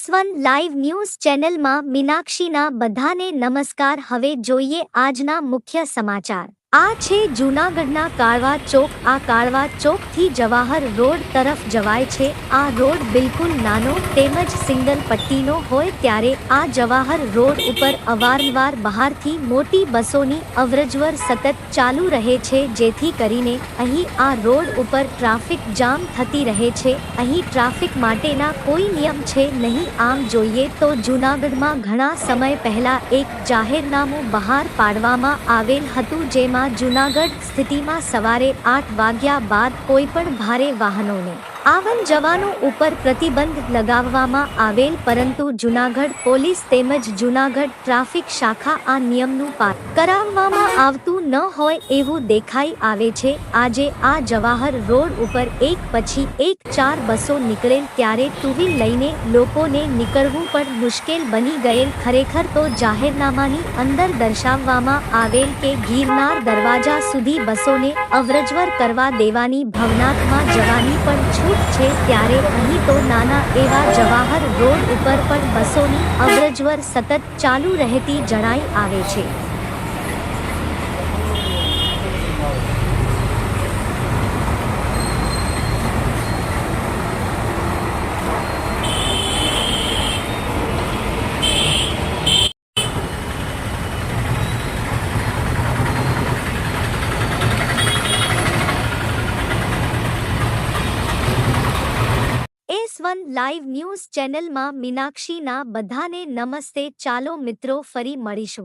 S1 live news ચેનલમાં મીનાક્ષીના બધાને નમસ્કાર। હવે જોઈએ આજના મુખ્ય સમાચાર। આ છે જૂનાગઢના કાળવા ચોક। આ કાળવા ચોકથી જવાહર રોડ તરફ જવાય છે। આ રોડ બિલકુલ નાનો તેમજ સિંગલ પટ્ટીનો હોય ત્યારે આ જવાહર રોડ ઉપર અવારનવાર બહારથી મોટી બસોની અવરજવર સતત ચાલુ રહે છે, જેથી કરીને અહીં આ રોડ ઉપર ટ્રાફિક જામ થતી રહે છે। અહીં ટ્રાફિક માટેના કોઈ નિયમ છે નહીં। આમ જોઈએ તો જૂનાગઢમાં ઘણા સમય પહેલા એક જાહેરનામું બહાર પાડવામાં આવેલ હતું, જેમાં જૂનાગઢ સ્થિતિમાં સવારે 8 વાગ્યા બાદ કોઈપણ ભારે વાહનોને આવન જવાનો ઉપર પ્રતિબંધ લગાવવામાં આવેલ, પરંતુ જૂનાગઢ પોલીસ તેમજ જૂનાગઢ ટ્રાફિક શાખા આ નિયમનું પાલન કરાવવામાં આવતું ન હોય એવું દેખાઈ આવે છે। આજે આ જવાહર રોડ ઉપર એક પછી એક 4 બસો નીકળેલ ત્યારે ટુ વ્હીલ લઈને લોકોને નીકળવું પણ મુશ્કેલ બની ગયેલ। ખરેખર તો જાહેરનામાની અંદર દર્શાવવામાં આવેલ કે ગિરનાર દરવાજા સુધી બસોને અવરજવર કરવા દેવાની, ભવનાથમાં જવાની પણ છૂટ છે, ત્યારે અહીં તો નાના એવા જવાહર રોડ ઉપર પણ બસોની અવરજવર સતત ચાલુ રહેતી જણાઈ આવે છે। S1 લાઈવ ન્યૂઝ ચેનલમાં મીનાક્ષીના બધાને નમસ્તે। ચાલો મિત્રો, ફરી મળીશું।